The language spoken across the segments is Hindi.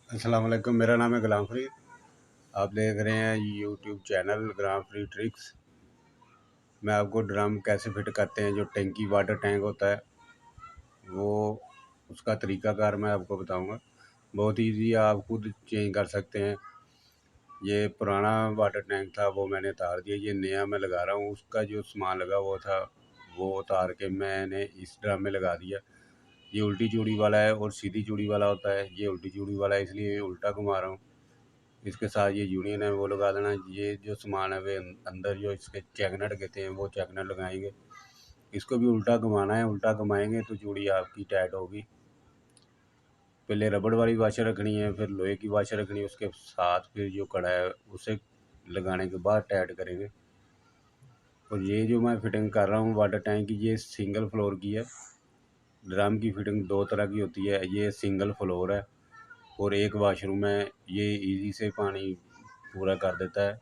अस्सलाम वालेकुम। मेरा नाम है गुलाम फरीद। आप देख रहे हैं YouTube channel Ghulam Farid tricks. मैं आपको ड्रम कैसे फिट करते हैं, जो टैंकी वाटर टैंक होता है वो उसका तरीकाकार मैं आपको बताऊंगा। बहुत इजी, आप खुद चेंज कर सकते हैं। ये पुराना वाटर टैंक था, वो मैंने उतार दिया। ये नया मैं लगा रहा हूँ। उसका जो सामान लगा वो था, वो उतार के मैंने इस ड्रम में लगा दिया। ये उल्टी चूड़ी वाला है और सीधी चूड़ी वाला होता है। ये उल्टी चूड़ी वाला है, इसलिए उल्टा घुमा रहा हूँ। इसके साथ ये यूनियन है वो लगा देना। ये जो सामान है वे अंदर जो इसके चैकनट कहते हैं वो चैकनट लगाएंगे। इसको भी उल्टा घुमाना है। उल्टा घुमाएंगे तो चूड़ी आपकी टाइट होगी। पहले रबड़ वाली वाशर रखनी है, फिर लोहे की वाशर रखनी है। उसके साथ फिर जो कड़ा है उसे लगाने के बाद टाइट करेंगे। और ये जो मैं फिटिंग कर रहा हूँ वाटर टैंक की, ये सिंगल फ्लोर की है। ड्रम की फिटिंग दो तरह की होती है। ये सिंगल फ्लोर है और एक वाशरूम है। ये इजी से पानी पूरा कर देता है।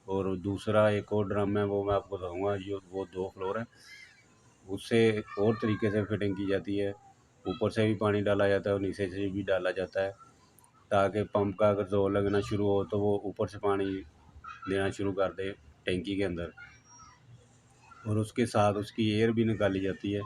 और दूसरा एक और ड्रम है, वो मैं आपको बताऊंगा। जो वो दो फ्लोर है, उससे और तरीके से फिटिंग की जाती है। ऊपर से भी पानी डाला जाता है और नीचे से भी डाला जाता है, ताकि पंप का अगर जोर लगना शुरू हो तो वो ऊपर से पानी देना शुरू कर दे टैंकी के अंदर। और उसके साथ उसकी एयर भी निकाली जाती है।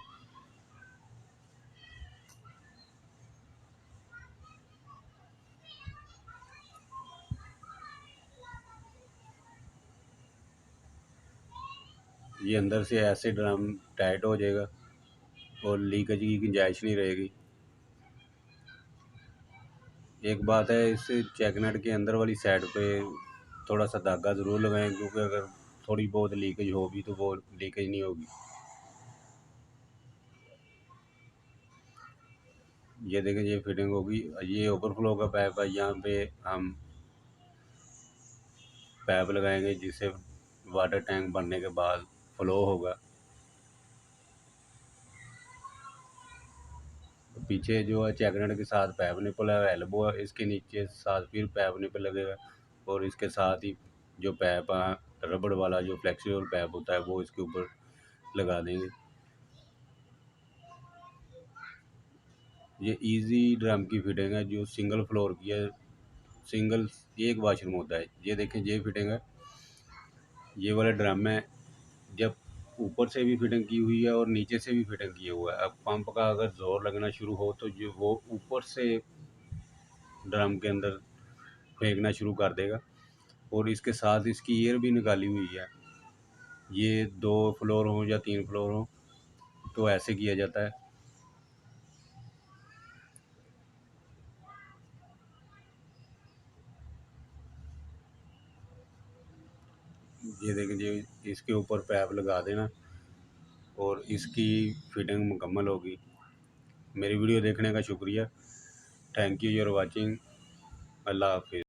ये अंदर से ऐसे ड्रम टाइट हो जाएगा और लीकेज की गुंजाइश नहीं रहेगी। एक बात है, इस चेकनट के अंदर वाली साइड पे थोड़ा सा धागा ज़रूर लगाएं, क्योंकि अगर थोड़ी बहुत लीकेज होगी तो वो लीकेज नहीं होगी। ये देखें, ये फिटिंग होगी। ये ओवरफ्लो का पाइप है। यहाँ पे हम पाइप लगाएंगे जिससे वाटर टैंक बनने के बाद फ्लो होगा। पीछे जो है चैकनट के साथ पाइप निपल है, एल्बो है, इसके नीचे साथ फिर पाइप निपल लगेगा। और इसके साथ ही जो पाइप है रबड़ वाला, जो फ्लेक्सिबल पाइप होता है, वो इसके ऊपर लगा देंगे। ये इजी ड्रम की फिटिंग है, जो सिंगल फ्लोर की है। सिंगल एक वाशरूम होता है। ये देखें, ये फिटिंग है। ये वाला ड्रम है, जब ऊपर से भी फिटिंग की हुई है और नीचे से भी फिटिंग किया हुआ है। अब पंप का अगर जोर लगना शुरू हो तो जो वो ऊपर से ड्रम के अंदर फेंकना शुरू कर देगा। और इसके साथ इसकी एयर भी निकाली हुई है। ये दो फ्लोर हो या तीन फ्लोर हो तो ऐसे किया जाता है। ये देखें, ये इसके ऊपर पैप लगा देना और इसकी फिटिंग मुकम्मल होगी। मेरी वीडियो देखने का शुक्रिया। Thank you, your watching. Allah हाफिज़।